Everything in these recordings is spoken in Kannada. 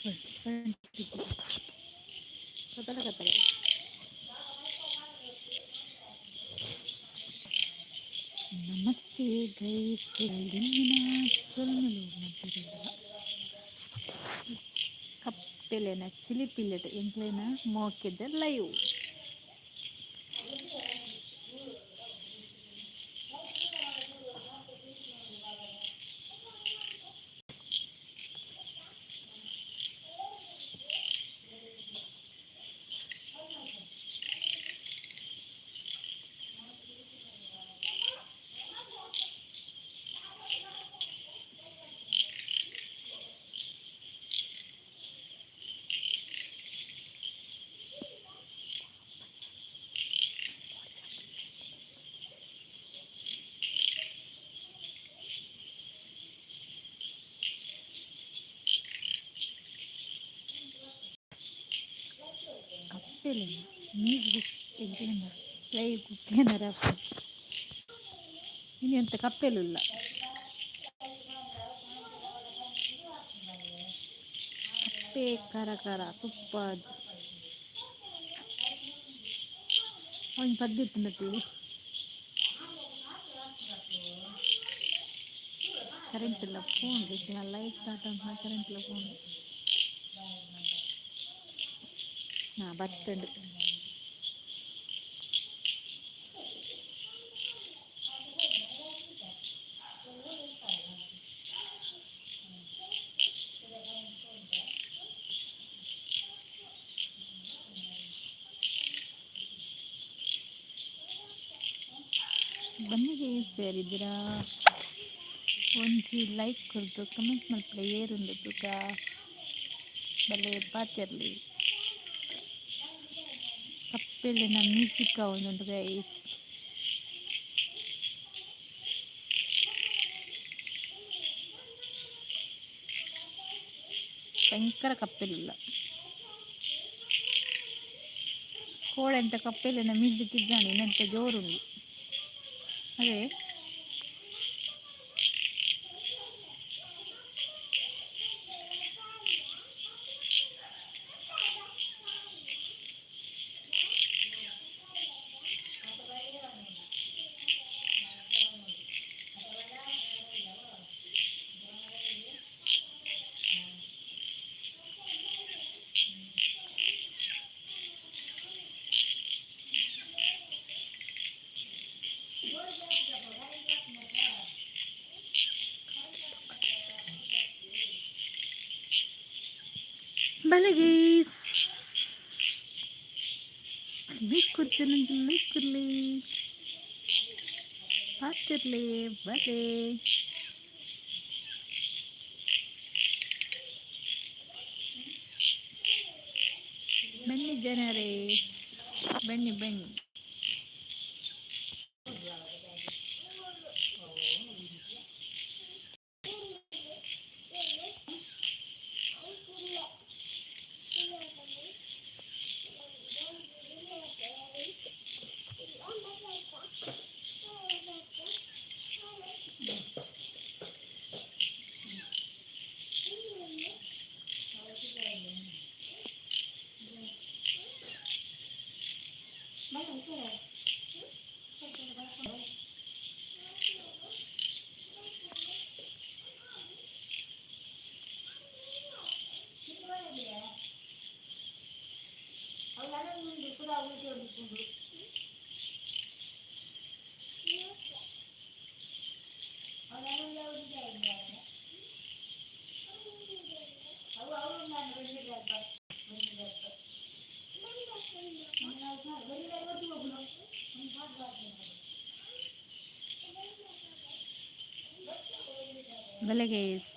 ನಮಸ್ತೆ ಗೈಸ್, ಇಂದಿನ ಸೊಲ್ಮೆಲು ಕಪ್ಪೆಲೆನ ಚಿಲಿಪಿಲ್ಲೆಟ್ ಎಂಕ್ಲೆನ ಮೋಕೆದ ಲೈವ್ ಕಪ್ಪೆಲೆನ ಮ್ಯೂಸಿಕ್ ಎಂಕ್ಲೆನ ಲೈವ್ ಕುಕ್ಕೆನರ ಇനി ಎಂತ ಕಪ್ಪೆಲಿಲ್ಲ. ಕಪ್ಪೆ ಕರ ತುಪ್ಪ ಒಂದು ಪದ್ಧತಿ ಕರೆಂಟ್ ಇಲ್ಲ ಫೋನ್ ಲೈಟ್ ಸ್ಟಾರ್ಟ್ ಅಂತ ಕರೆಂಟ್ ಇಲ್ಲ ಫೋನ್ ಬರ್ತಂಡು. ಬನ್ನಿಗೆ ಸೇರಿದ್ದೀರಾ ಒಂಜಿ ಲೈಕ್ ಕೊಡ್ದು ಕಮೆಂಟ್ ಮಾಡ್ಬಿಡ ಏರುಂಡು ತೂಕ ಬಲ್ಲೆ ಪಾತಿರ್ಲಿ. ಕಪ್ಪೆಲಿನ ಮ್ಯೂಸಿಕ್ ಒಂದುಂಟು ಗೈಸ್. ಭಯಂಕರ ಕಪ್ಪೆಲಿಲ್ಲ ಕೋಳೆಂತ ಕಪ್ಪೆಲಿನ ಮ್ಯೂಸಿಕ್ ಇದ್ದಾನೆ ಇನ್ನಂತ ಜೋರುಂಡು ಅದೇ ಬಲೆ ಗೈಸ್ ಲೈಕ್ ಕೊಡ್ತೀನಿ ಲೈಕ್ ಕೊಡ್ಲಿ ಪಾತಿರ್ಲಿ ಬಲೆ ಬನ್ನಿ ಜನರೇ ಬನ್ನಿ ಬನ್ನಿ. ಬಲೆ ಗೈಸ್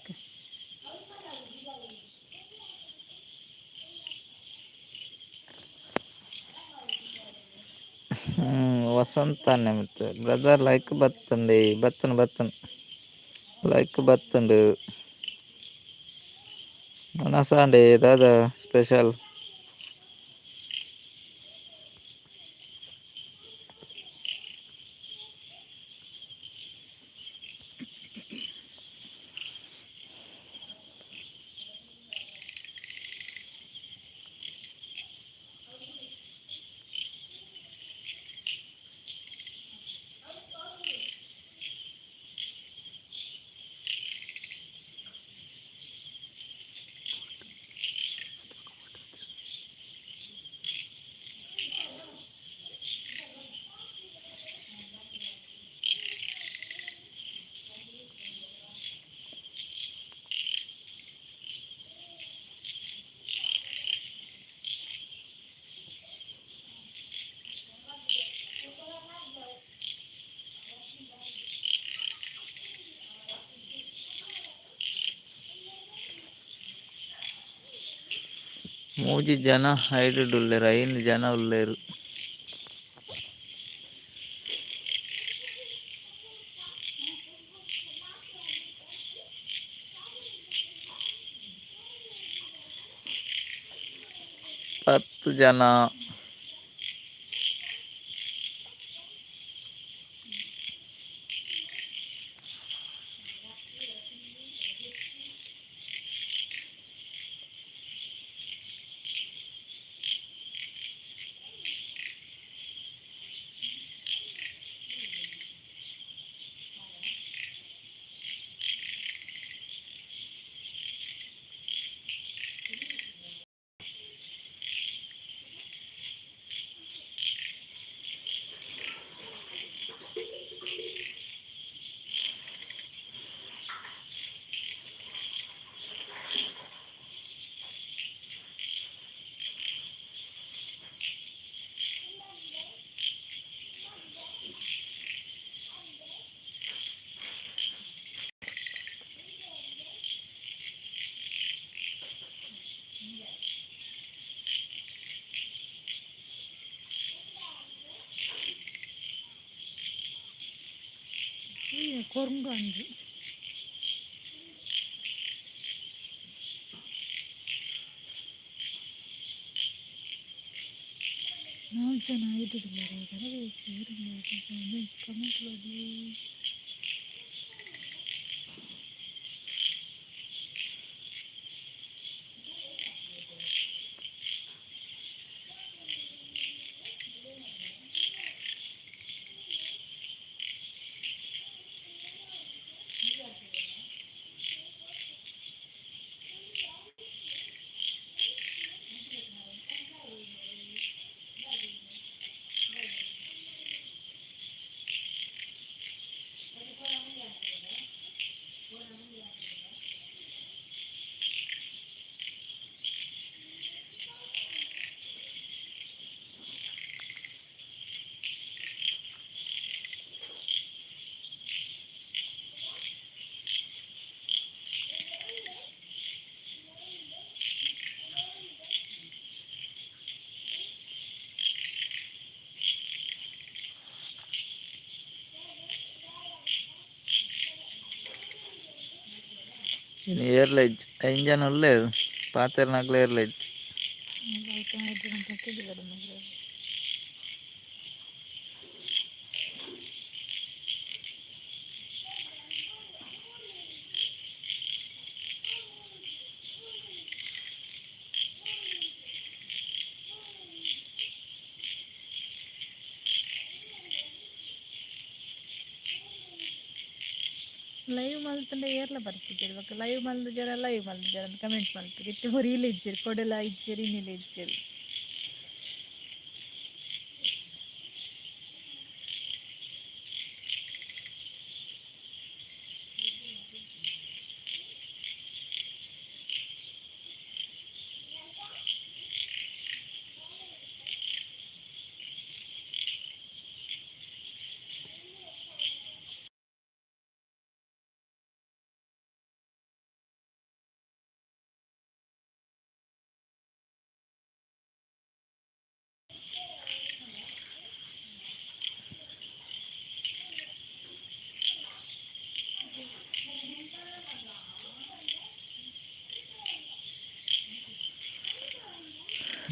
ವಸಂತ ಮತ್ತೆ ಬ್ರದರ್ ಲೈಕ್ ಬತ್ತಂడి ಬತ್ತನ್ ಲೈಕ್ ಬತ್ತಂಡು ಮನಸಾಂಡೆ ದಾದ ಸ್ಪೆಷಲ್ ಮೂಜಿ ಜನ ಹೈಡ್ರಿಡ್ ಉಳ್ಳೇರು, 5 ಜನ ಉಳ್ಳೇರು. ಹತ್ತು ಜನ. ಕೊರಂಗಂಜು ನಾಲ್ಕು ಜನ ಐದು ಕಮೆಂಟ್ ಮಾಡಿ. ఏర్లెజ్ 5 జన లేదు పాతేరు నాకు ఏర్లెజ్ ಲೈವ್ ಮಲ್ತಂಡೆ ಏರ್ಲ ಬರ್ತಿದ್ದೀರಿ ಇವಾಗ ಲೈವ್ ಲೈವ್ ಮಲ್ದಿದ್ದಾರೆ ಅಂತ ಕಮೆಂಟ್ ಮಾಡ್ತೀರಿ ಇಟ್ಟು ರೀಲ್ ಇಜ್ಜಿರಿ ಕೊಡೆಲ್ಲ ಇಜ್ಜಿರಿ ನೀಲ ಇಜ್ಜಿರಿ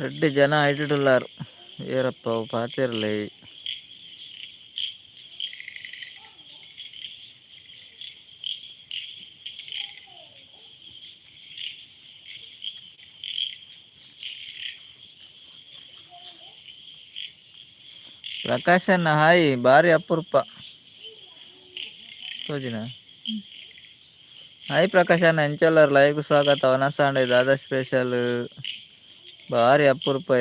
ரெண்டு ஜன ஆயிட்டுள்ளார் ஏறப்பா பார்த்திரலை ಪ್ರಕಾಶ್ ಅಣ್ಣ ಹಾಯ್ ಭಾರಿ ಅಪರೂಪ ತೋಜಿನ ಹಾಯ್ ಪ್ರಕಾಶ್ ಅಣ್ಣ ಎಂಚಲ್ಲರ್ ಲೈವ್ ಸ್ವಾಗತ ವನಸಾಂಡೆ ದಾದಾ ಸ್ಪೆಷಲ್ ಭಾರಿ ಅಪರೂಪ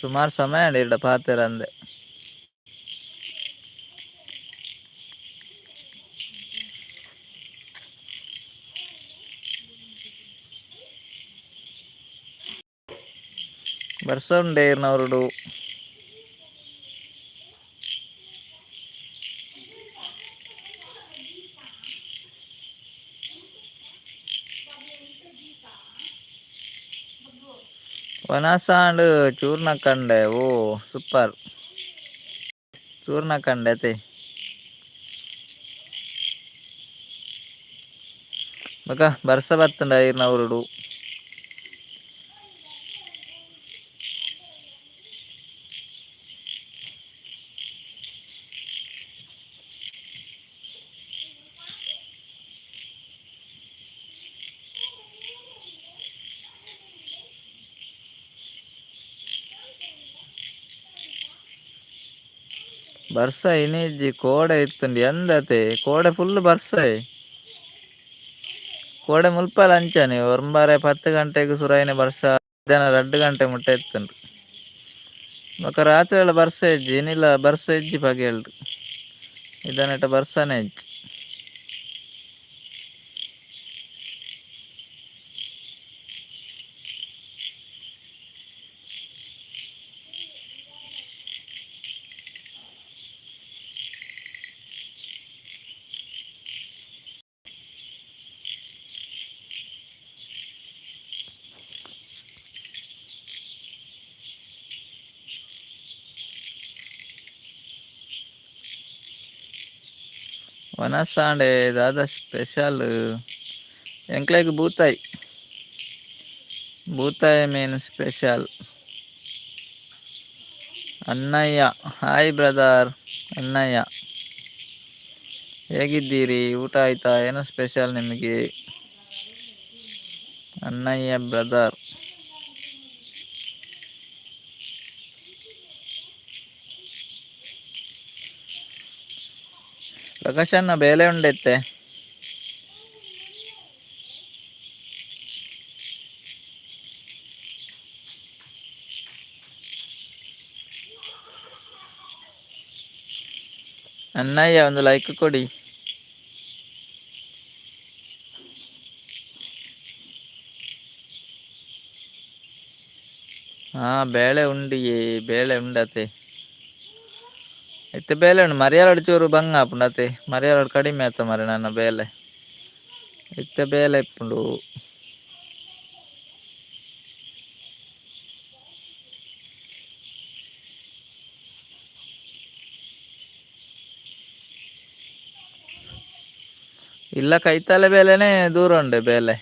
ಸುಮಾರು ಸಮಯ ಅಂడి ಇಡ ಪಾತೆರ ಅಂದೆ ವರ್ಷ ಉಂಡೆ ಇರ್ನವರುಡು ಒನಸಾಂಡ್ ಚೂರ್ಣ ಕಂಡೆ ಓ ಸೂಪರ್ ಚೂರ್ಣ ಕಂಡೆ ಅತೆ ಮಗ ಬರ್ಸ ಬತ್ತಂಡ ಐರ್ನ ಉರುಡು ಬರ್ಸ ಇನಿಜ್ಜಿ ಕೋಡೆ ಇತ್ತುಂಡು ಎಂದತೆ ಕೋಡೆ ಫುಲ್ ಬರ್ಸಾಯ್ ಕೋಡೆ ಮುಲ್ಪಲ ಅಂಚಾನೆ ಒಂಬಾರೆ 10 ಗಂಟೆಗೆ ಸುರಾಯಿನ ಬರ್ಸ ಮಧ್ಯಾಹ್ನ 2 ಗಂಟೆ ಮುಟ್ಟ ಎತ್ತುಂಡು ಬೊಕ ರಾತ್ರಿ ಎಲ್ಲ ಬರ್ಸ ಇಜ್ಜಿ ಏನಿಲ್ಲ ಬರ್ಸ ಇಜ್ಜಿ ಪಗೆಲ್ಡು ಇದನ್ನೆಟ ಬರ್ಸನೆ ಇಜ್ಜಿ ಒನಸಾಂಡೆ ದಾದ ಸ್ಪೆಷಲ್ ಎಂಕ್ಲೆಗ್ ಬೂತಾಯಿ ಮೀನು ಸ್ಪೆಷಲ್ ಅಣ್ಣಯ್ಯ ಹಾಯ್ ಬ್ರದರ್ ಅಣ್ಣಯ್ಯ ಹೇಗಿದ್ದೀರಿ ಊಟ ಆಯ್ತಾ ಏನು ಸ್ಪೆಷಲ್ ನಿಮಗೆ ಅಣ್ಣಯ್ಯ ಬ್ರದರ್ ಪ್ರಕಾಶನ್ನ ಬೇಲೆ ಉಂಡೆತ್ತೆ ಅಣ್ಣಯ್ಯ ಒಂದು ಲೈಕ್ ಕೊಡಿ ಹಾ ಬೇಳೆ ಉಂಡಿಯೇ ಬೇಳೆ ಉಂಡತೆ ಇತ್ತೆ ಬೇಲೆ ಉಂಡು ಮರಿಯಾಲಡು ಚೂರು ಬಂಗ ಆಪುಂಡತೆ ಮರಿಯಾಲಡು ಕಡಿಮೆ ಆತ ಮರಿ ನನ್ನ ಬೇಲೆ ಇತ್ತೆ ಬೇಲೆ ಇಪ್ಪುಂಡು ಇಲ್ಲ ಕೈತಲೆ ಬೇಲೆನೆ ದೂರ ಉಂಡೆ ಬೇಲೆ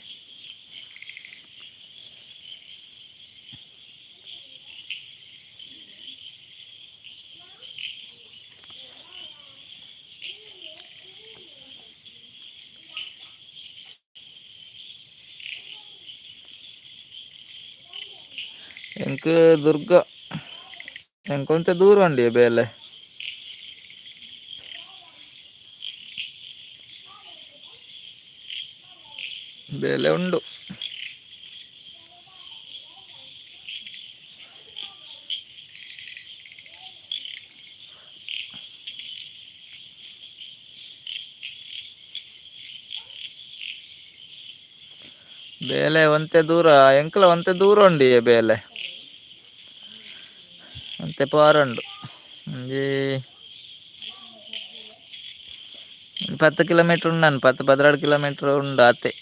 ಎಂಕ್ ದುರ್ಗ ಎಂಕೊಂತ ದೂರ ಉಂಡಿ ಬೇಲೆ ಬೇಲೆ ಉಂಡು ಬೇಲೆ ಒಂತೆ ದೂರ ಎಂಕ್ಲ ಒಂತೆ ದೂರ ಉಂಡಿ ಬೇಲೆ ಒಂತೆ ಪಾರುಂಡು ಒಂಜಿ 10 ಕಿಲೋಮೀಟರ್ ಉಂಡು 10-12 ಕಿಲೋಮೀಟರ್ ಉಂಡು ಆತೆ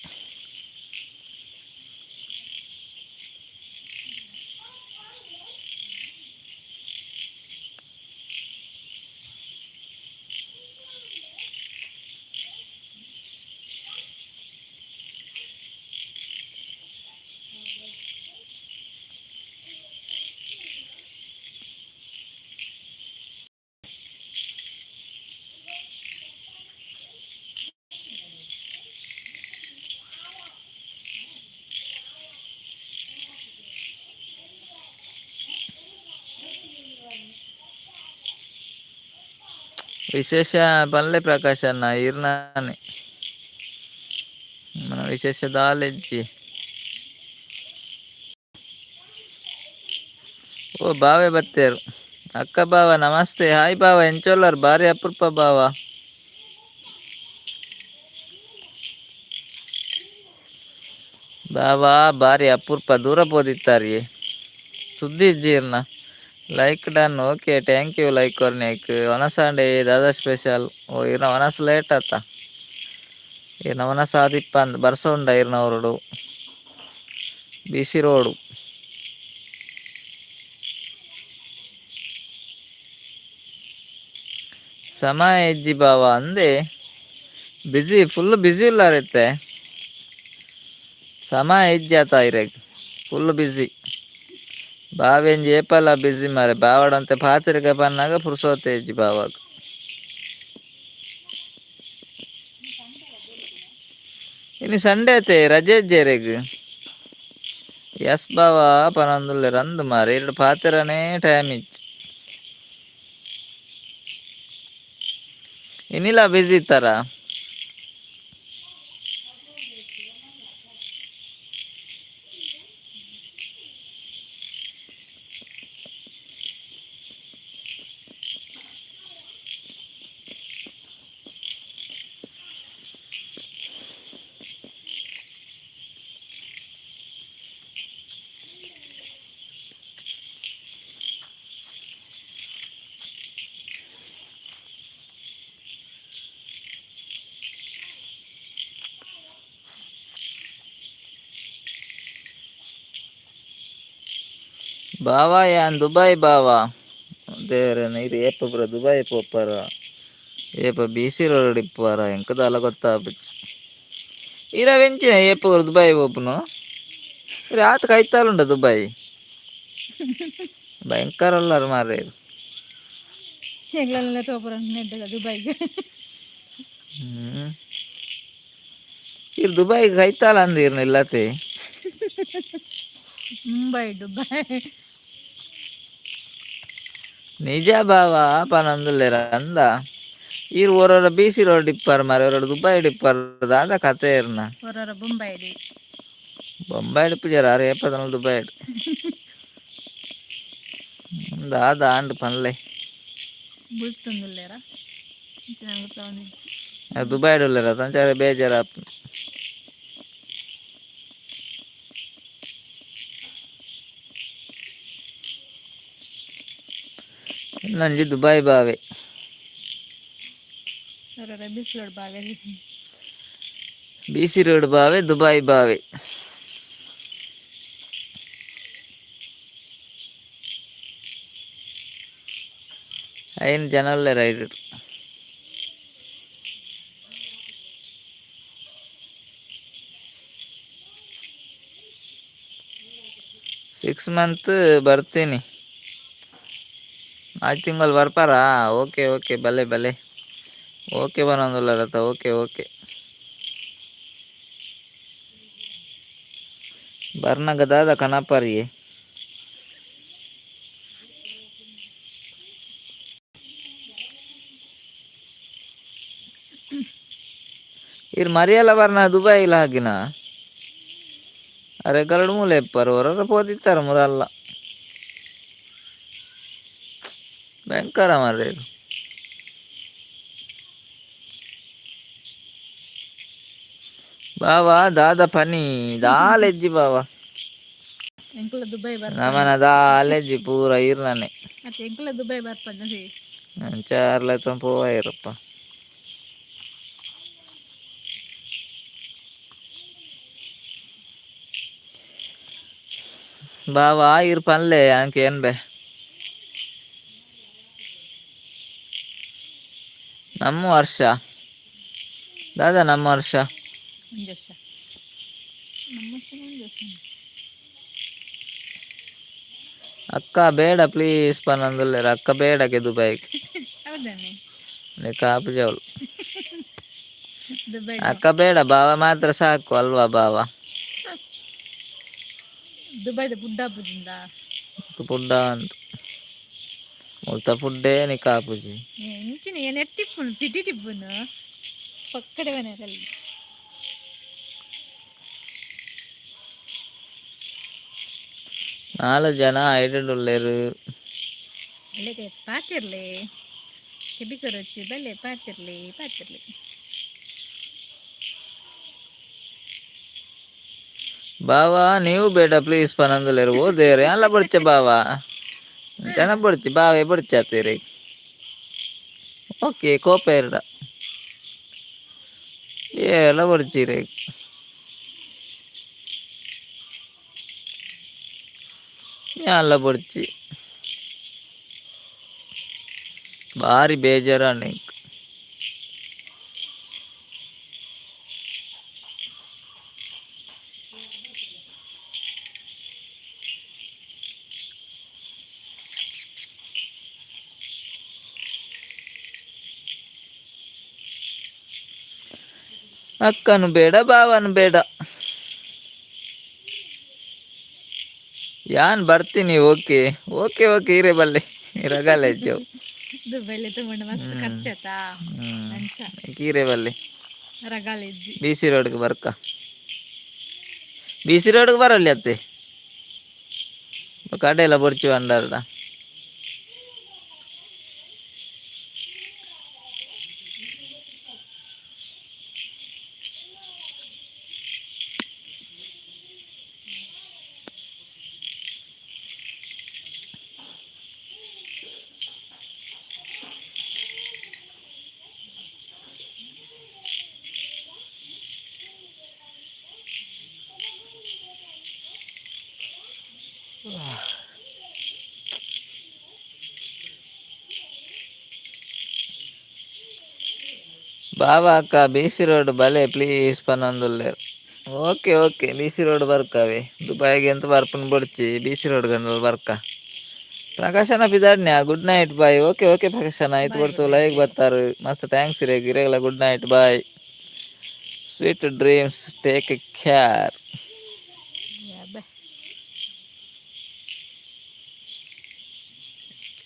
ವಿಶೇಷ ಪಲ್ಲೆ ಪ್ರಕಾಶ್ ಅನ್ನ ಇರ್ನಾನೆ మన ವಿಶೇಷ ದಾಲೆಜ್ಜಿ ಓ ಬಾವೆ ಬತ್ತೇರು ಅಕ್ಕ ಬಾವ ನಮಸ್ತೆ ಹಾಯ್ ಬಾವ ಎಂಚೋಲ್ಲರ್ ಬಾರಿ ಅಪರೂಪ ಬಾವ ಬಾವ ಬಾರಿ ಅಪರೂಪ ದೂರ ಪೋದಿತ್ತಾರಿ ಸುದ್ದಿ ಇಜ್ಜಿರ್ನ like done okay thank you like ಕೊರ್ನೇಕ್ ಒನಸಾಂಡೆ ದಾದಾ ಸ್ಪೆಷಲ್ ಓ ಇರ್ನ ಒನಸ್ ಲೇಟ್ ಆತ ಇರ್ನ ಒನಸ ಆದಿಪ್ಪ ಬರ್ಸ ಉಂಡ ಇರ್ನ ಹೊರಡು ಬಿಸಿ ರೋಡು ಸಮಯ ಹೆಜ್ಜಿ ಬಾವ ಅಂದೆ ಬಿಸಿ ಫುಲ್ ಬಿಸಿ ಇಲ್ಲಾರೈತೆ ಸಮಯ ಹೆಜ್ಜೆ ಆತ ಇರೇಗ ಫುಲ್ ಬಿಸಿ ಬಾವೆಂಜಿ ಏಪಲ್ಲ ಬಿಸಿ ಮಾರೆ ಬಾವಡಂತೆ ಪಾತ್ರೆಗೆ ಬಂದಾಗ ಪುರ್ಸೋತೆ ಹೆಜ್ಜಿ ಬಾವಾಗ ಇನ್ನು ಸಂಡೇ ಐತೆ ರಜೆ ಹೆಜ್ಜೆರೆಗ್ ಎಸ್ ಬಾವ ಪನೊಂದುಲ್ಲೆ ರಂದು ಮಾರೆ ಎರಡು ಪಾತ್ರನೇ ಟೈಮ್ ಇಚ್ಚು ಇನ್ನಿಲ್ಲ ಬಿಸಿ ಇತ್ತಾರ బావా యాన్ దుబాయ్ బావా ದೇವ್ರೆ ನೀರು ಏಪ ಬ್ರ ದುಬಾಯ್ ಪೋಪಾರ ಏಪ ಬೀಸಿ ರೋಡ್ ಇಪ್ಪಾರ ಎಂಕದ ಅಲ ಗೊತ್ತಾಗ್ಬಿಚ್ಚು ಇರ ವೆಂಚಿನ ಏಪ ದುಬಾಯ್ ಓಪನು ರಾತ್ ಕೈತಾಲುಂಡ ದುಬಾಯ್ ಭಯಂಕರ ಅಲ್ಲಾರ ಮಾರೇ ಹೆಗ್ಲೆಲ್ಲ ತೋಪುರ ನೆಡ್ಡದ ದುಬೈಗೆ ಇರ್ ದುಬೈಗೆ ಕೈತಾಲ ಅಂದಿರ್ನ ಇಲ್ಲತೆ ಮುಂಬೈ ದುಬೈ ನಿಜ ಬಾವಾ ಪನೊಂದುಲ್ಲೆರ ಅಂದ ಇರ್ ಓರೋರ ಬೀಸಿ ರೋಡ್ ಇಪ್ಪಾರ ಮಾರೆ ಓರೋಡ ದುಬೈ ಇಪ್ಪಾರ ದಾದ ಕತೆ ಇರ್ನ ಹೊರ ಬೊಂಬೈ ಬೊಂಬೈ ಇಡ್ಪುಜಾರ ಆರು ಏಪದನ ದುಬೈ ದಾದ ಆಂಡ್ ಪನ್ಲೆ ಬುಲ್ತುಂದುಲ್ಲೆರ ದುಬೈ ಉಲ್ಲೆರ ತಂಚಾರ ಬೇಜಾರ ನಂಜಿ ದುಬೈ ಬಾವೆ ಬಿಸಿಲೋಡ್ ಬಾವೆ ಬೀಸಿ ರೋಡ್ ಬಾವೆ ದುಬೈ ಬಾವೆ ಐನ್ ಜನಲ್ಲೇ ರೈಡ್ 6 ಮಂತ್ ಬರ್ತೀನಿ ಆ ತಿಂಗಳು ಬರ್ಪಾರಾ ಓಕೆ ಓಕೆ ಬಲೆ ಬಲೆ ಓಕೆ ಬರೋದಿಲ್ಲ ರಥ ಓಕೆ ಓಕೆ ಬರ್ನಗದಾದ ಕನಪರಿಗೆ ಇರ್ ಮರಿಯಲ್ಲ ಬರ್ನ ದುಬೈ ಇಲ್ಲ ಹಾಗಿನ ಅರೆ ಗರಡು ಮೂಲೆ ಎಪ್ಪರು ಹೊರ ಪೋದಿತ್ತಾರೆ ಮುರಲ್ಲ ಭಯಂಕರ ಮಾರ್ರೆ ಬಾವಾ ದಾದ ಪನಿ ದಾಲೆಜ್ಜಿ ಬಾವಾ ಎಂಕುಲ ದುಬೈ ನಮನ ದಾಲೆಜ್ಜಿ ಪೂರ ಇರ್ನನೆ ಮತ್ತೆ ಎಂಕುಲ ದುಬೈ ಬರ್ಪಂದೆ ಅಂಚಾರ್ಲೆತ್ತ ಪೋವಾಯಿರಪ್ಪ ಬಾವಾ ಇರ್ ಪನ್ಲೆ ಅಂಕೆ ಏನ್ ಬೆ ನಮ್ಮ ವರ್ಷ ದಾದಾ ನಮ್ಮ ವರ್ಷ ಅಕ್ಕ ಬೇಡ ಪ್ಲೀಸ್ ಪನ್ನೊಂದುಲ್ಲೆರ ಅಕ್ಕ ಬೇಡಕ್ಕೆ ದುಬೈಗೆ ಕಾಪು ಜವಳು ಅಕ್ಕ ಬೇಡ ಬಾವ ಮಾತ್ರ ಸಾಕು ಅಲ್ವಾ ಬಾವ ದುಬೈದ ಬುಡ್ಡ ಬುದಿಂದ ಪುಡ್ಡ ಅಂತ ಮುಲ್ತ ಫುಡ್ಡೇ ನಿ ಕಾಪುಜಿ ಎಂಚಿನ ಏನ್ ಟಿಪ್ಪುನು ಸಿಟಿ ಟಿಪ್ಪುನು ಪಕ್ಕಡೆ ಮನೆಯಲ್ಲಿ 4 ಜನ ಐಡುಳ್ಳೇರು ಅಲ್ಲೇ ಪಾತಿರ್ಲಿ ಕೆಬಿಕರೊಚ್ಚಿ ಬಲ್ಲೆ ಪಾತಿರ್ಲಿ ಬಾವಾ ನೀವು ಬೇಡ ಪ್ಲೀಸ್ ಪನಂದುಲೇರು ಓದೇರು ಎಲ್ಲ ಬಡ್ಚೆ ಬಾವಾ ಜನ ಬಡ್ಚಿ ಬಾವೇ ಬಡ್ಚಾತೀರಿ ಓಕೆ ಕೋಪ ಎರಡ ಎಲ್ಲ ಬಡ್ಚಿರಿ ಎಲ್ಲ ಬಡ್ಚಿ ಭಾರಿ ಬೇಜಾರ ನಿಂಗೆ ಅಕ್ಕನು ಬೇಡ ಬಾವನು ಬೇಡ. ಯಾನ್ ಬರ್ತೀನಿ. ಓಕೆ ಓಕೆ ಓಕೆ ಇರೇ ಬಲ್ಲೆ ರಗಾಲ ಇಜ್ಜವು ದುಬೈಲಿ ತಗೊಂಡು ಮಸ್ತ್ ಖರ್ಚಾತಾ ಅಂಚ ಕೀರೆ ಬಲ್ಲೆ ರಗಾಲ ಇಜ್ಜಿ BC ರೋಡ್ಗೆ ಬರ್ಕ. BC ರೋಡ್ಗೆ ಬರಲ್ಲ ಅತ್ತೆ ಕಡೆಯೆಲ್ಲ ಬೊರ್ಚು ಅಂಡಾರ್ದ. బావా అక్క BC రోడ్ భలే ప్లీజ్ పనందులేరు. ఓకే ఓకే BC రోడ్ ಬರ್ಕವೆ ದುಬೈಗೆ ಎಂತ ಬರ್ಪನ್ ಬೊಡ್ಚಿ BC ರೋಡ್ ಗಂಡಲ್ ಬರ್ಕ. ಪ್ರಕಾಶನ ಪಿದಾಡ್ನ್ಯಾ good night bye. Okay okay ಪ್ರಕಾಶನ ಆಯ್ತು ಬರ್ತು ಲೈಕ್ ಬರ್ತಾರು ಮಸ್ತ್ ಥ್ಯಾಂಕ್ಸ್ ರೇ ಗಿರೆಗಳ good night bye. Sweet dreams take care.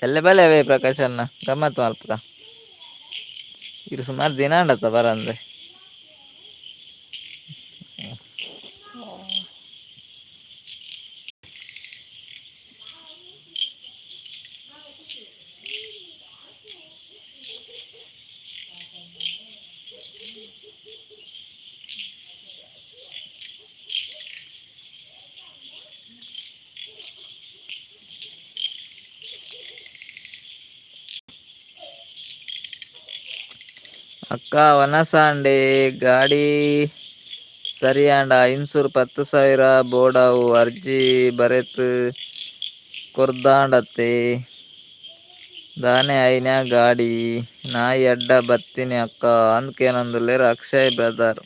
ಎಲ್ಲ ಬಲೆ ಅವೇ ಪ್ರಕಾಶನ್ನ ಗಮ್ಮತ್ತು ಅಲ್ಪದ ಇದು ಸುಮಾರು ದಿನ ಅಂಡತ್ತ ಬರಂದೆ. ಅಕ್ಕ ವನಸಾಂಡೆ ಗಾಡಿ ಸರಿಯಾಂಡ ಇನ್ಸೂರ್ 10,000 ಬೋಡಾವು ಅರ್ಜಿ ಬರೆತ್ ಕೊರ್ದಾಂಡತ್ತೆ ದಾನೆ ಐನ್ಯಾ ಗಾಡಿ ನಾಯಿ ಅಡ್ಡ ಬತ್ತೀನಿ ಅಕ್ಕ ಅಂದ್ಕೇನಂದುಲ್ಲೇರು ಅಕ್ಷಯ್ ಬ್ರದರ್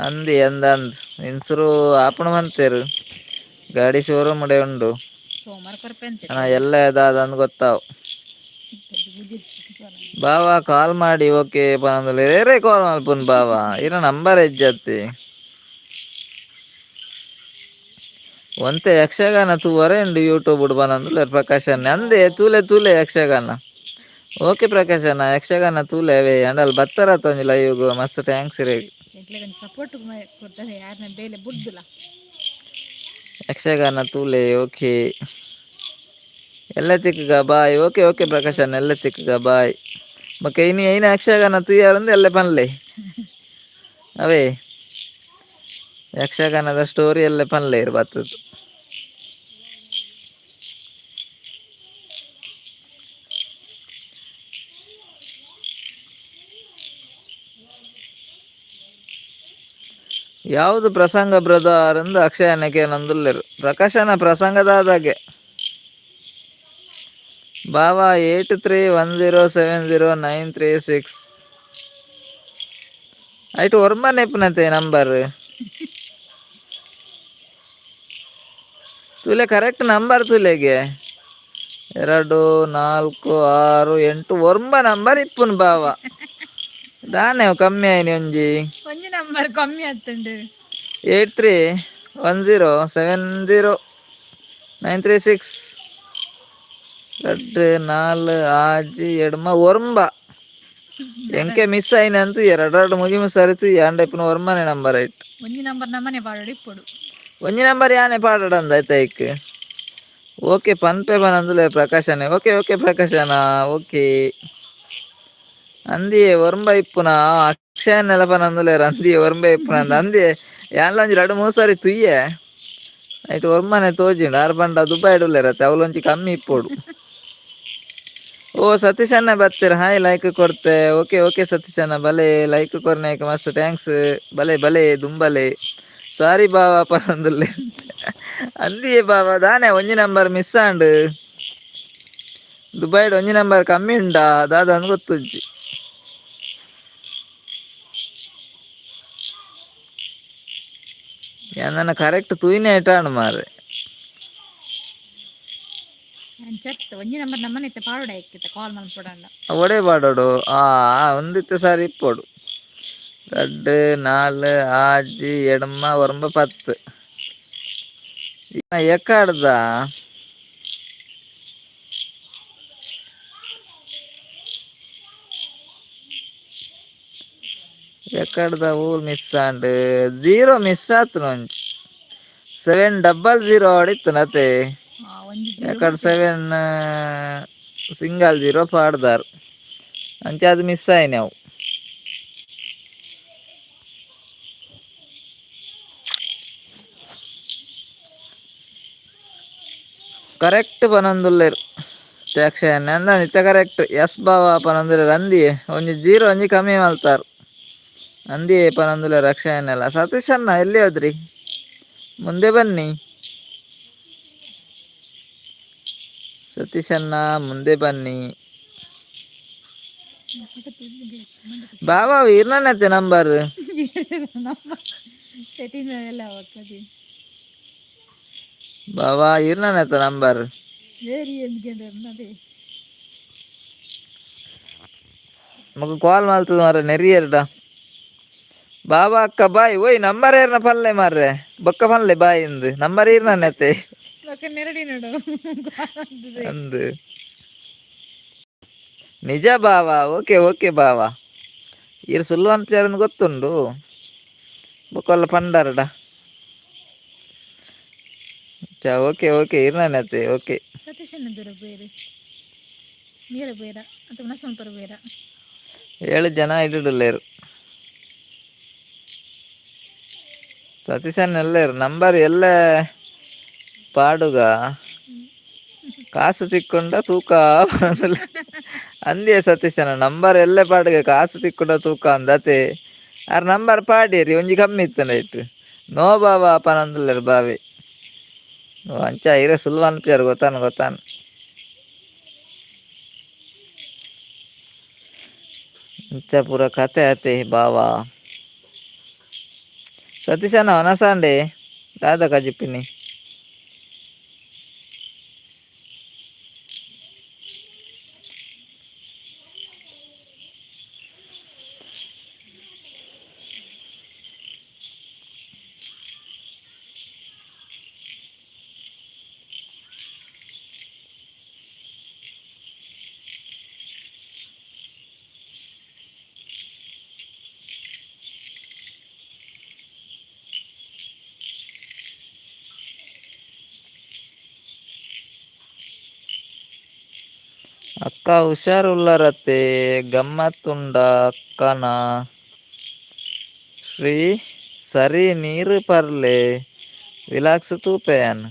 ಅಂದಿ ಅಂದಂದ್ ಇನ್ಸೂರು ಆಪಣ ಮಂತೇರು ಗಾಡಿ ಶೋರೂಮ್ ಉಡೆ ಉಂಡು ಎಲ್ಲ ಅದಂದು ಗೊತ್ತಾವು. ಬಾವಾ ಕಾಲ್ ಮಾಡಿ ಓಕೆ ಪನಂದುಲ್ಲೆ ರೇರೆ ಕಾಲ್ ಮಲ್ಪುನ್ ಬಾವಾ ಇರ ನಂಬರ್ ಎಜ್ಜತ್ತಿ ಒಂತೆ ಯಕ್ಷಗಾನ ತೂವರೆ ಉಂಡು ಯೂಟ್ಯೂಬ್ ಉಡು ಪನಂದುಲ್ಲೆ ಪ್ರಕಾಶನ್ ಅಂದೆ ತೂಲೆ ತೂಲೆ ಯಕ್ಷಗಾನ. ಓಕೆ ಪ್ರಕಾಶನ ಯಕ್ಷಗಾನ ತೂಲೆ ಅವೇ ಅಂಡಲ್ ಬತ್ತರತ್ತ ಒಂಜಿ ಲೈವ್ ಮಸ್ತ್ ಥ್ಯಾಂಕ್ಸ್ ರೇ ಸಪೋರ್ಟ್ ಕೊಡ್ತಾರೆ ಯಾರನ್ನ ಬೇಲೆ ಬುಡ್ದುಲ ಯಕ್ಷಗಾನ ತೂಲೆ ಓಕೆ ಎಲ್ಲ ತಿಕ್ಕಗ ಬಾಯ್. ಓಕೆ ಓಕೆ ಪ್ರಕಾಶನ್ ಎಲ್ಲ ತಿಕ್ಕಗ ಬಾಯ್. ಮಕ್ಕ ಇನಿ ಐನ ಯಕ್ಷಗಾನ ತೂಯಾರಂದು ಎಲ್ಲ ಪನ್ಲೆ ಅವೇ ಯಕ್ಷಗಾನದ ಸ್ಟೋರಿ ಎಲ್ಲ ಪನ್ಲೆ ಇರು ಬತ್ತದು. ಯಾವುದು ಪ್ರಸಂಗ ಬ್ರದರ್ ಎಂದು ಅಕ್ಷಯನಕ್ಕೆ ನಂದುಲ್ಲೇರು ಪ್ರಕಾಶನ ಪ್ರಸಂಗದಾದಾಗೆ ಬಾವಾ 8310709336 ಆಯ್ತು ಒರ್ಮ ನೆಪ್ಪನತೆ ನಂಬರ್ ತುಲೆ ಕರೆಕ್ಟ್ ನಂಬರ್ ತುಲೆಗೆ 2468 ಒರ್ಮ ನಂಬರ್ ಇಪ್ಪುನ್ ಬಾವಾ ದಾನೆ ಕಮ್ಮಿ ಆಯ್ನಿ ಒಂಜಿ ನಂಬರ್ ಕಮ್ಮಿ ಆಗ್ತುಂಡು 8310709336 ரெண்டு நாலு ஆஜி எடுமா ஒரும்ப ಎಂಕೆ ಮಿಸ್ ಆಯ್ನ ಅಂತೂ ಎರಡು ಮುಗಿ ಸರಿತು ಯಾಂಡ ಇಪ್ಪನ ಒರ್ಮನೆ ನಂಬರ್ ಆಯ್ತು ಒಂಜಿ ನಂಬರ್ ನಮ್ಮನೆ ಪಾಡೋಡು ಇಪ್ಪಡು ಒಂಜಿ ನಂಬರ್ ಯಾನೆ ಪಾಡೋಡು ಅಂದ ಆಯ್ತಾ ಇಕ್ ಓಕೆ ಪನ್ಪೆ ಬನಂದುಲೆ ಪ್ರಕಾಶನೇ ಓಕೆ ಓಕೆ ಪ್ರಕಾಶನ ಓಕೆ ಅಂದಿ ಒರಂಬ ಇಪ್ಪುನ ಅಕ್ಷಯ ನೆಲಪನಂದುಲೇರು ಅಂದಿ ಒರಂಬ ಇಪ್ಪುನ ಅಂದ ಅಂದಿ ಯಾನ್ಲ ಒಂಜಿ 2-3 ಸಾರಿ ತುಯ್ಯೆ ಆಯ್ತು ಒರ್ಮನೆ ತೋಜಿಂಡು ಆರು ಪಂಡ ದುಬೈ ಇಡುಲೇರತ್ತೆ ಅವಲೊಂಚಿ ಕಮ್ಮಿ ಇಪ್ಪೋಡು. ಓ ಸತೀಶ್ ಅಣ್ಣ ಬರ್ತೀರ ಹಾಯ್ ಲೈಕ್ ಕೊಡ್ತೆ ಓಕೆ ಓಕೆ ಸತೀಶ್ ಅಣ್ಣ ಬಲೆ ಲೈಕ್ ಕೊರ್ನೇಕ ಮಸ್ತ್ ಥ್ಯಾಂಕ್ಸ್ ಬಲೆ ಬಲೆ ದುಂಬಲೆ ಸಾರಿ ಬಾವಾ ಪನಂದುಲ್ಲೆ ಅಂದಿಯೇ ಬಾವಾ ದಾನೆ ಒಂಜಿ ನಂಬರ್ ಮಿಸ್ ಆಂಡು ದುಬೈಡ್ ಒಂಜಿ ನಂಬರ್ ಕಮ್ಮಿ ಉಂಡಾ ದಾದ ಅಂದ್ ಗೊತ್ತುಜ್ಜಿ ನನ್ನ ಕರೆಕ್ಟ್ ತೂಯಿನೇ ಇಟ್ಟಾಂಡು ಮಾರೆ ಒಂಜಿ ನಂಬರ್ ನಮ್ಮನೆ ಪಾಡೋಡ ಕಾಲ್ ಮಲ್ಪೊಡಂಡ ಒಡೆ ಪಾಡೋಡು ಒಂದಿತ್ತೆ ಸಾರಿ ಇಪ್ಪೋಡು ரெண்டு 4 ஆஜி எடமா ஒரம்ப 10 ಎಕ್ಕಾಡ್ದ ಎಕ್ಕಡ್ದ ಊರ್ ಮಿಸ್ ಆಂಡ್ 0 ಮಿಸ್ ಆತು ನೊಂಚಿ 700 ಆಡಿತ್ತು ನತೆ ಒಂಜಿ ಜೀರೋ ಎಕ್ಕಡ್ 7 ಸಿಂಗಲ್ 0 ಪಾಡ್ದಾರ್ ಅಂಚೆ ಅದು ಮಿಸ್ ಆಯ್ ನಾವು ಕರೆಕ್ಟ್ ಪನೊಂದುಲ್ಲೆರ್ ತ್ಯಾಕ್ಷಯನ್ನ ಅಂದ ನಿತ್ಯ ಕರೆಕ್ಟ್ ಎಸ್ ಬಾವ ಪನೊಂದುಲ್ಲೆರ್ ಅಂದಿ ಒಂಜಿ 0 ಒಂಜಿ ಕಮ್ಮಿ ಮಲ್ತಾರ್ ಅಂದಿ ಪನೊಂದುಲ್ಲೆರ್ ಅಕ್ಷಯನ್ನೆಲ್ಲ. ಸತೀಶ್ ಅಣ್ಣ ಎಲ್ಲಿ ಹೋದ್ರಿ? ಮುಂದೆ ಬನ್ನಿ ಸತೀಶ್ ಅಣ್ಣ, ಮುಂದೆ ಬನ್ನಿ. ಬಾಬಾ ಇರ್ನತ್ತೆ ನಂಬರ್ ಬಾಬಾ ಇರ್ನತ್ತೆ ನಂಬರ್ ಮಗ ಕಾಲ್ ಮಾಡ್ತದ ಮಾರ ನೆರಿಯರ್ಡ ಬಾಬಾ ಅಕ್ಕ ಬಾಯ್ ಓಯ್ ನಂಬರ್ ಏರ್ನ ಪಲ್ಲೆ ಮಾರ್ರೆ ಬೊಕ್ಕ ಪಲ್ಲೆ ಬಾಯ್ ಇಂದು ನಂಬರ್ ಇರ್ನತ್ತೆ ಅಂದು ನಿಜ ಬಾವಾ. ಓಕೆ ಓಕೆ ಬಾವಾ ಇರ್ ಸುಳ್ಳು ಅಂತ ಗೊತ್ತುಂಡು ಬೊಕ್ಕಲ್ಲ ಪಂಡಾರಡ ಓಕೆ ಓಕೆ ಇರ್ನತ್ತೆ ಓಕೆ. ಸತೀಶ್ ಅಣ್ಣ ದೂರ ಬೇರೆ ಮೀರ ಬೇರ ಅಥವಾ ನಸ್ಮಲ್ಪರ ಬೇರ 7 ಜನ ಇಡುಲೇರು ಸತೀಶ್ ಅಣ್ಣ ಎಲ್ಲೇರು ನಂಬರ್ ಎಲ್ಲ ಪಾಡುಗ ಕಾಸು ತಿಕ್ಕೊಂಡ ತೂಕ ಅಂದಿಯ ಸತೀಶನ ನಂಬರ್ ಎಲ್ಲ ಪಾಡಿಗೆ ಕಾಸು ತಿಕ್ಕೊಂಡ ತೂಕ ಅಂದತೆ ಆರ್ ನಂಬರ್ ಪಾಡೇರಿ ಒಂಜಿ ಕಮ್ಮಿ ಇತ್ತನ ಇಟ್ಟು ನೋ ಬಾವ ಪನೊಂದುಲ್ಲೆರ್ ಬಾವೆ ಅಂಚ ಇರ ಸುಲ್ವ ಅನ್ಪಿಯಾರು ಗೊತ್ತಾನು ಅಂಚ ಪೂರ ಕತೆ ಆತೆ ಬಾವಾ. ಸತೀಶನ ಹೊನಸಾಂಡೆ ದಾದ ಕಜಿಪಿನಿ ಅಕ್ಕ ಹುಷಾರುಳ್ಳರತ್ತೆ ಗಮ್ಮತ್ತುಂಡ ಅಕ್ಕನ ಶ್ರೀ ಸರಿ ನೀರು ಪರ್ಲೆ ವಿಲಾಕ್ಸ್ ತೂಪೆಯನ್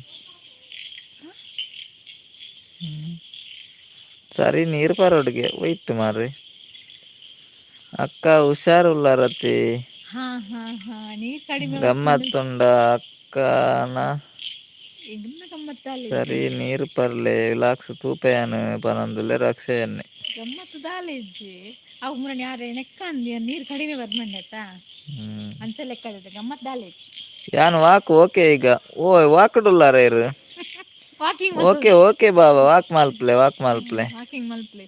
ಸರಿ ನೀರು ಪರೋಡ್ಗೆ ಒಯ್ತು ಮಾರ್ರಿ ಅಕ್ಕ ಹುಷಾರುಳ್ಳರತ್ತೆ ಗಮ್ಮತ್ತುಂಡ ಅಕ್ಕನ ಸರಿ ನೀರು ಪರ್ಲೆ ವಿಲಾಕ್ಸ್ ತೂಪೆಯನ್ ಪನೊಂದುಲ್ಲೆರ್ ಅಕ್ಷಯನ್ನೆ ಗಮ್ಮತ್ತು ದಾಲೆಜ್ಜಿ ಅವು ಮುರಣಿ ಯಾರೇ ನೆಕ್ಕಂದಿ ನೀರು ಕಡಿಮೆ ಬರ್ಮಂಡತ್ತ ಅಂಚೆ ಲೆಕ್ಕ ಗಮ್ಮತ್ ದಾಲೆಜ್ಜಿ ಯಾನು ವಾಕ್ ಓಕೆ ಈಗ ಓ ವಾಕಡುಲ್ಲಾರ ಇರು ವಾಕಿಂಗ್ ಓಕೆ ಓಕೆ ಬಾಬಾ ವಾಕ್ ಮಲ್ಪ್ಲೆ ವಾಕಿಂಗ್ ಮಲ್ಪ್ಲೆ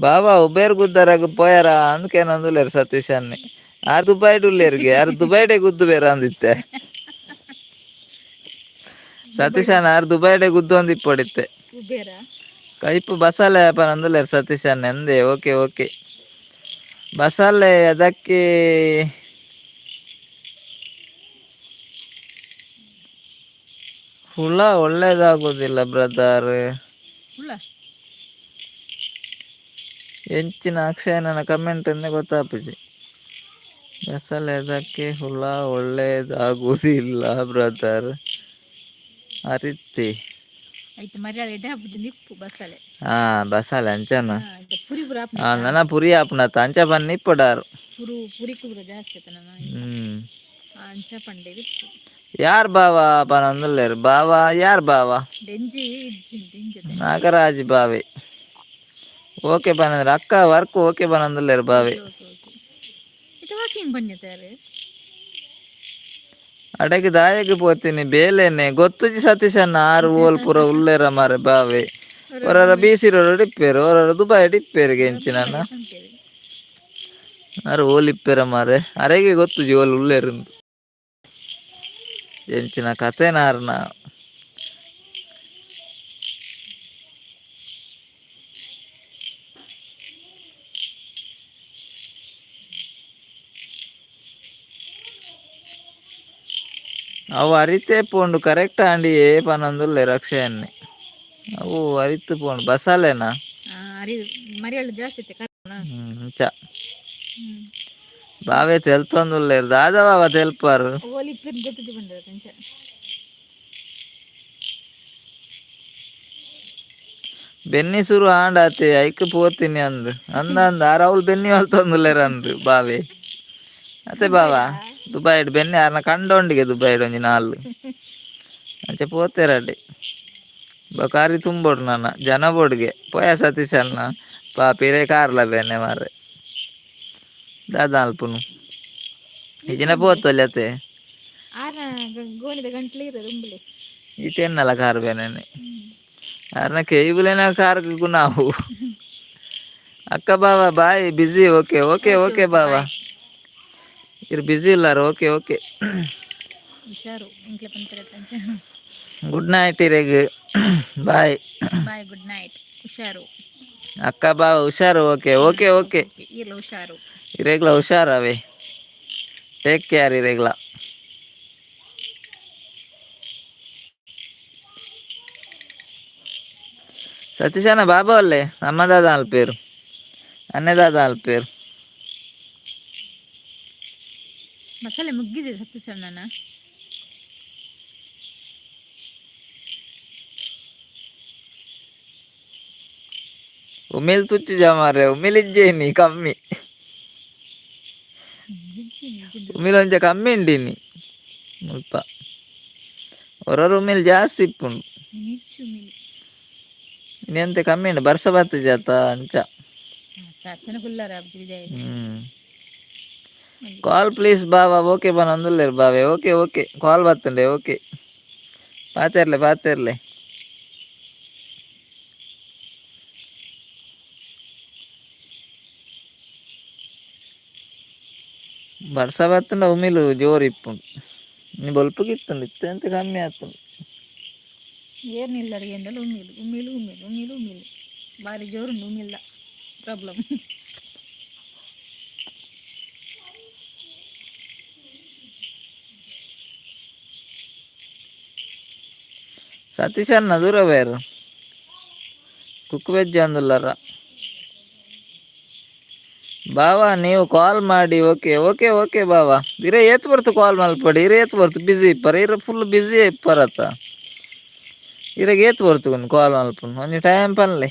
ಬಾಬಾ ಉಬೇರ್ ಗುದ್ದರಾಗ ಪೋಯಾರ ಅಂದ್ಕೇನಂದುಲ್ಲೇರು ಸತೀಶ್ ಅನ್ನಿ ಆರ್ ದುಬೈಡುಲ್ಲೇರ್ಗೆ ಆರ್ ದುಬೈಡೆ ಗುದ್ದು ಬೇರ ಅಂದಿತ್ತೆ ಸತೀಶನ್ ಆರ್ ದುಬೈಡೆ ಗುದ್ದು ಅಂದ್ ಇಪ್ಪೊಡಿತ್ತೆ ಕೈಪು ಬಸಾಲೆ ಪನಂದುಲ್ಲೇರು ಸತೀಶನ್ ಎಂದೆ ಓಕೆ ಓಕೆ ಬಸಾಲೆ ಅದಕ್ಕೆ ಹುಳ ಒಳ್ಳೇದಾಗುದಿಲ್ಲ ಬ್ರದರ್ ಎಂಚಿನ ಅಕ್ಷಯನ ಕಮೆಂಟ್ ಎಂದೇ ಗೊತ್ತಾಪುಜಿ ಬಸಳೆ ಅದಕ್ಕೆ ಹುಳ ಒಳ್ಳೇದಾಗುವುದಿಲ್ಲ ಬ್ರದರ್ ಅರಿತಿ ಹಾ ಬಸಳೆ ಅಂಚನ ನನ್ನ ಪುರಿ ಆಪ್ನತ ಅಂಚ ಬನ್ನಿ ಇಪ್ಪಡಾರು ಯಾರ್ ಬಾವಾ ಪನೊಂದುಲ್ಲೇರು ಬಾವಾ ಯಾರ್ ಬಾವಾ ನಾಗರಾಜ್ ಬಾವೆ ಓಕೆ ಪನಂದ್ರ ಅಕ್ಕ ವರ್ಕ್ ಓಕೆ ಪನೊಂದುಲ್ಲೇರು ಬಾವೆ ಅಡಗೆ ದಾಯಗೆ ಪೋತೀನಿ ಬೇಲೆನೆ ಗೊತ್ತುಜಿ ಸತೀಶನ್ನ ಆರು ಓಲ್ ಪುರ ಉಲ್ಲೇರ ಮಾರೆ ಬಾವೆ ಒರರ ಬೀಸಿರೋರು ಡಿಪ್ಪೇರು ಒರರ ದುಬೈ ಡಿಪ್ಪೇರಿಗೆ ಎಂಚಿನ ಅರೆ ಓಲಿಪ್ಪೇರ ಮಾರೆ ಅರೆಗೆ ಗೊತ್ತು ಜೋಲ್ ಉಳ್ಳೇರಿಂದ ಎಂಚಿನ ಕಥೆನಾರ್ನ ಅವು ಅರಿತೇ ಪೋಂಡು ಕರೆಕ್ಟ್ ಅಂಡಿ ಏ ಪನೊಂದುಲ್ಲೆ ರಕ್ಷೆಯನ್ನೇ ಅವು ಅರಿತು ಪೋಂಡು ಬಸಾಲೆನಾ ಮರಿಯಳು ಜಾಸ್ತಿ ಚ ಬಾವೆ ತೆಲ್ತೊಂದುಲ್ಲೇರು ದಾದ ಬಾವ ತೆಲ್ಪಾರು ಬೆನ್ನಿಸುರು ಆಂಡಾತೆ ಐಕ್ ಪೋತೀನಿ ಅಂದ ಆರವ್ಲು ಬೆನ್ನಿ ಮಲ್ತೊಂದುಲ್ಲೇರ ಅಂದು ಬಾವೆ ಅತ್ತೆ ಬಾವ ದುಬೈಡ್ ಬೆನ್ನಿ ಯಾರನ್ನ ಕಂಡೊಂಡಿಗೆ ದುಬೈಡ್ ಒಂಜಿ ನಾಲ್ ಅಂಚೆ ಪೋತೆರಡ್ಡೆ ಬಕಾರಿ ತುಂಬೋಡು ನನ್ನ ಜನ ಬೋಡ್ಗೆ ಪೋಯ ಸತೀಶನ್ನ ಪಾಪಿರೆ ಕಾರ್ಲ ಬೆನ್ನೆ ಮಾರೆ ದಾದ ಅಲ್ಪುನು ಇಜಿನ ಪೋತಲ್ಲಿ ಅತ್ತೆ ಇಟೆನ್ನಲ್ಲ ಕಾರ್ ಬೇನೆನೆ ಯಾರನ್ನ ಕೇಬುಲೇನ ಕಾರ್ಗೂ ನಾವು ಅಕ್ಕ ಬಾವ ಬಾಯ್ ಬಿಜಿ ಓಕೆ ಓಕೆ ಓಕೆ ಬಾವ ಇರು ಬಿಜಿ ಇಲ್ಲಾರ ಓಕೆ ಓಕೆ ಗುಡ್ ನೈಟ್ ಇರೆಗ್ ಬಾಯ್ ಬಾಯ್ ಗುಡ್ ನೈಟ್ ಹುಷಾರು ಅಕ್ಕ ಬಾವ ಹುಷಾರು ಓಕೆ ಓಕೆ ಓಕೆ ಹುಷಾರು ಇರೆಗ್ಲ ಹುಷಾರವೇ ಟೇಕ್ ಕೇರ್ ಇರೆಗ್ಲ ಸತೀಶನ ಬಾಬಾ ಅಲ್ಲೇ ಅಮ್ಮ ದಾದ ಅಲ್ಪೇರು ಅನ್ನೆ ದಾದ ಅಲ್ಪೇರು ಮಸಾಲೆ ಮುಗ್ಗಿದೆ ಸತೀಶಣ್ಣನ ಉಮಿಲ್ ತುಚ್ಚು ಜಮಾರೆ ಉಮಿಲಿಜ್ಜೇನಿ ಕಮ್ಮಿ ಉಮಿಲ್ ಒಂಚ ಕಮ್ಮಿ ಉಂಡಿನಿ ಮುಲ್ಪ ಹೊರರು ಉಮಿಲ್ ಜಾಸ್ತಿ ಇಪ್ಪುಂಡು ಇನ್ನೆಂತ ಕಮ್ಮಿ ಉಂಡು ಬರ್ಸ ಬತ್ತ ಜಾತ ಅಂಚ ಕಾಲ್ please Bawa okay ಬನ್ನೊಂದುಲ್ಲೇರು Bhave okay okay call ಬತ್ತಂಡೆ okay ಪಾತೆರ್ಲೆ ಪಾತೆರ್ಲೆ ಬರ್ಸ ಬತ್ತಂಡ ಉಮಿಲು ಜೋರು ಇಪ್ಪುಂಡು ನೀ ಬೊಲ್ಪಗಿತ್ತುಂಡು ಇತ್ತೆಂತ ಕಮ್ಮಿ ಆತುಂಡು ಏನಿಲ್ಲ ಎಂದಲ್ಲ ಉಮ್ಮಿಲು ಉಮ್ಮಿಲು ಉಮ್ಮಿಲು ಉಮ್ಮಿಲು ಉಮ್ಮಿಲು ಭಾರಿ ಜೋರುಂಡು ಉಮ್ಮಿಲ್ಲ ಪ್ರಾಬ್ಲಮ್ ಸತೀಶ್ ಅನ್ನ ದೂರ ಬೇರು ಕುಕ್ ವೆಜ್ ಅಂದುಲ್ಲಾರ ಬಾವಾ ನೀವು ಕಾಲ್ ಮಾಡಿ ಓಕೆ ಓಕೆ ಓಕೆ ಬಾವಾ ಇರೇ ಏತ್ ಬರ್ತು ಕಾಲ್ ಮಲ್ಪಡಿ ಇರೇ ಏತ್ ಬರ್ತು ಬಿಸಿ ಇಪ್ಪರ ಇರ ಫುಲ್ ಬಿಸಿ ಇಪ್ಪರತ್ತ ಇರಾಗ ಏತ್ ಬರ್ತು ಒಂದು ಕಾಲ್ ಮಲ್ಪನು ಒಂಜಿ ಟೈಮ್ ಪನ್ಲೆ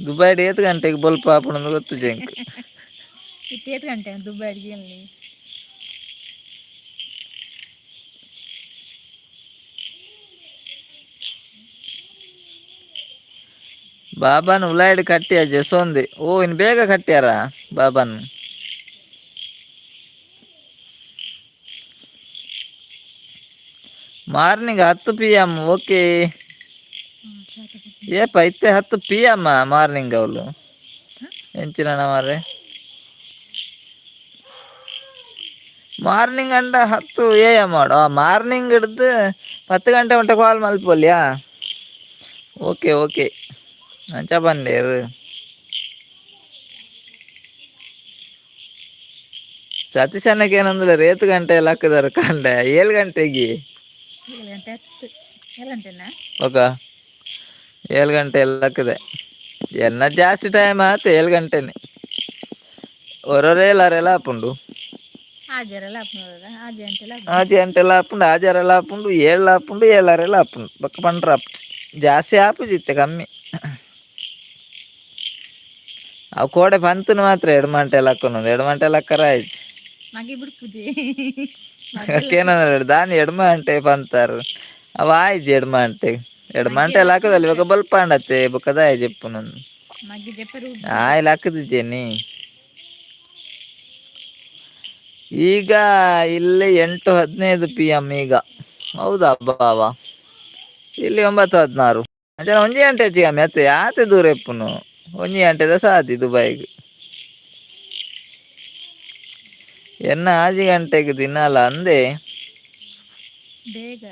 ದುಬೈಡ್ ಏತ್ ಗಂಟೆಗೆ ಬೊಲ್ಪ ಆಪುಂಡು ಗೊತ್ತು ಜಂಕ್ ಏತ್ ಗಂಟೆ ದುಬೈಡ್ಗೆ ಬಾಬಾನು ಉಲಾಯ್ಡ್ ಕಟ್ಟಿಯ ಜಸೊಂದೆ ಓ ಇನ್ನು ಬೇಗ ಕಟ್ಟ್ಯಾರ ಬಾಬಾನು ಮಾರ್ನಿಂಗ್ 10 PM ಓಕೆ ಏಪ ಇತ್ತೆ 10 PM ಮಾರ್ನಿಂಗ್ ಅವಳು ಎಂಚಿನ ಮಾರೆ ಮಾರ್ನಿಂಗ್ ಅಂಡ 10 AM ಮಾಡು ಮಾರ್ನಿಂಗ್ ಹಿಡ್ದು 10 ಗಂಟೆ ಮಟ್ಟ ಕಾಲ್ ಮಲ್ಪೊಲ್ಯಾ ಓಕೆ ಓಕೆ ಅಂಚ ಬಂದೇರು ಸತೀಶ್ ಅನ್ನಕ್ಕೆ ಏನಂದ್ರೆ ರೇತು ಗಂಟೆ ಎಲ್ಲ ಹಾಕಿದಾರೆ ಕಂಡೆ 7 ಗಂಟೆಗೆ ಓಕ 7 ಗಂಟೆ ಎಲ್ಲ ಹಾಕಿದೆ ಎನ್ನ ಜಾಸ್ತಿ ಟೈಮ್ ಆಯ್ತು 7 ಗಂಟೆನೆ ಹೊರರೆ ಎಲ್ಲಾರೆಲ್ಲ ಹಾಪುಂಡು ಆಜಿ ಅಂಟೆಲ್ಲ ಹಾಪುಂಡು ಆಜಾರೆಲ್ಲ ಹಾಪುಂಡು 7 ಹಾಪುಂಡು 7 ಹಾಪುಂಡು ಬಕ್ಕ ಪಂಡ್ರ ಜಾಸ್ತಿ ಹಾಪುಜಿತ್ತೆ ಕಮ್ಮಿ ಅವು ಕೋಡೆ ಪಂತನು ಮಾತ್ರ ಎಡಮಂಟೆ ಹಾಕೋದು ಎಡಮಂಟೆ ಹಾಕರ ಆಯ್ತು ಏನಂದ್ರೆ ದಾನಿ ಎಡಮಂಟೆ ಪಂತಾರು ಅವ ಆಯ್ತು ಎಡಮಂಟೆ ಹಾಕೋದಲ್ಲಿ ಇವಾಗ ಬಲ್ಪ ಅಂಡತ್ತೆ ಬೊಕ್ಕದಾಯ ಜಪ್ಪು ನಂದು ಆಯ್ಲು ಹಾಕದಿದ್ದೇನೆ ಈಗ ಇಲ್ಲಿ 8:15 PM ಈಗ ಹೌದಾ ಬಾವ, ಇಲ್ಲಿ 9:16. ಅಂಚನೆ ಒಂಜಿ ಗಂಟೆ ಹೆಚ್ಚಿಗೆ ಮೆತ್ತೆ ಆತೆ ದೂರ ಎಪ್ಪುನು. ಒಂಜಿ ಗಂಟೆದ ಸಾತಿ ದುಬೈಗೆ. ಎನ್ನ ಆಜಿ ಗಂಟೆಗೆ ದಿನಾಲ ಅಂದೆ ಬೇಗ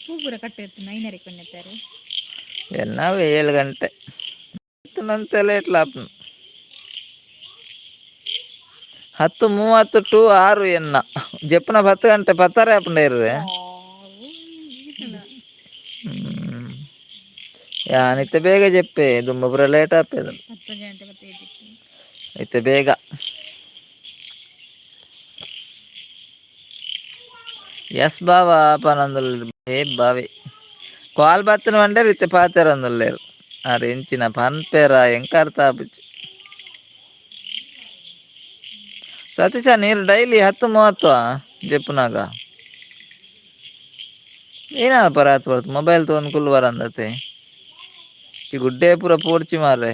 ಪೂ ಪೂರ ಕಟ್ಟಿರ್ತೀನಿ 9:30 ಕೊಂಡೆತ್ತಾರೆ. ಎನ್ನಾವೆ 7 ಗಂಟೆ ನಂತೆಲ್ಲ ಇಟ್ಲಾಪ್ನು 10:30 to 6 ಎನ್ನ ಜಪ್ಪುನ 10 ಗಂಟೆ ಪತ್ತಾರೆ ಆಪುಂಡ ಇರ್ರೆ. ಯಾನಿತ್ತೆ ಬೇಗ ಜಪ್ಪೆ ದುಂಬ ಪೂರ ಲೇಟ್ ಆಪೇದು. 10 ಗಂಟೆ ಮತ್ತೆ ಐತೆ ಬೇಗ. ಎಸ್ ಬಾವ ಪನೊಂದುಲ್ಲೆರ್ ಏ ಬಾವಿ ಕಾಲ್ ಬತ್ತನ ಬಂಡೇರ್ ಇತ್ತೆ ಪಾತೆರೊಂದುಲ್ಲೆರ್. ಅರೆ ಎಂಚಿನ ಪನ್ಪೆರ ಎಂಕ ಅರ್ಥ ಆಪುಜಿ. ಸತೀಶ ನೀರು ಡೈಲಿ 10:30 ಜಪ್ಪುನಾಗ ಏನ ಪರಾತ್ ಬರ್ತು ಮೊಬೈಲ್ ತೊಗೊಂಡು ಕುಲ್ಲು ಬರಂದತೆ ಈ ಗುಡ್ಡೆ ಪೂರ ಪೋಡ್ಚಿ ಮಾರ್ರೆ.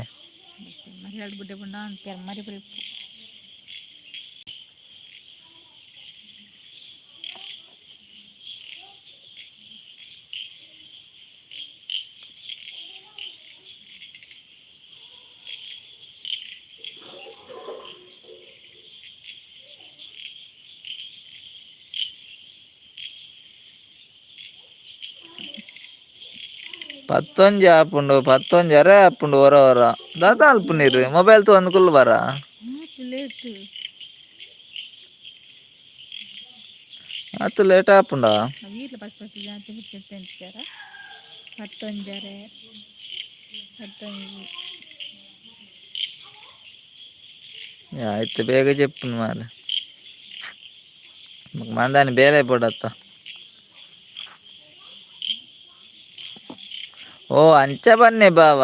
ಎರಡು ಗುಡ್ಡೆ ಬಣ್ಣ ಮರಿ ಬರೀ ಪತ್ತೊಂಜಿ ಆಪುಂಡು 11 ಆಪುಂಡು ಹೊರ ದಾದ ಅಲ್ಪ ನೀರು ಮೊಬೈಲ್ ತೊಗೊಂಡು ಕುಲ್ಲು ಬರ ಲೇಟ್ ಅತ್ತು ಲೇಟ್ ಆಪುಂಡ. వీటిలో ఫస్ట్ జాతి తెచ్చారా 11 ಆಯ್ತು ಬೇಗ చెప్పును ಮಾರೆ ಮಂದಾನಿ ಬೇಲೆ ಪಡತ್ತ. ಓ ಅಂಚ ಬನ್ನಿ ಬಾವ,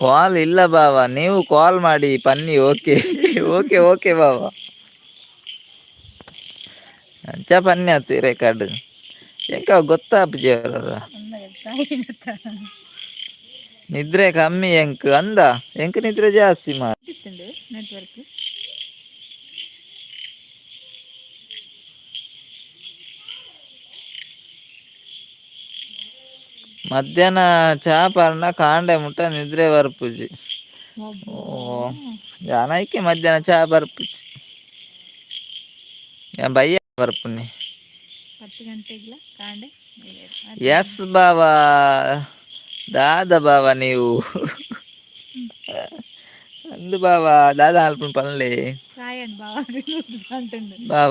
ಕಾಲ್ ಇಲ್ಲ ಬಾವ, ನೀವು ಕಾಲ್ ಮಾಡಿ ಪನ್ನಿ. ಓಕೆ ಓಕೆ ಓಕೆ ಬಾವ, ಅಂಚ ಪನ್ನಿ ಆತಿ ರೆಕಾರ್ಡ್ ಎಂಕ ಗೊತ್ತಾಪುಜಿ ಅವರ ನಿದ್ರೆ ಕಮ್ಮಿ ಎಂಕ್ ಅಂದ ಎಂಕ್ ನಿದ್ರೆ ಜಾಸ್ತಿ ನೆಟ್ವರ್ಕ್. ಮಧ್ಯಾಹ್ನ ಚಾ ಪಾರ್ನ ಕಾಂಡೆ ಮುಟ್ಟ ನಿದ್ರೆ ಬರ್ಪುಜಿ. ಓ ಜಾನೈಕೆ ಮಧ್ಯಾಹ್ನ ಚಾ ಬರ್ಪುಜಿ ಬಯ್ಯ ಬರ್ಪುನಿ 10 ಗಂಟೆಗ್ಲ ಕಾಂಡೆ. ಎಸ್ ಬಾವಾ ದಾದ ಬಾವ ನೀವು ಅಂದು ಬಾವ ದಾದ ಅಲ್ಪುನ್ ಪನ್ಲೆ ಬಾವ ಬಾವ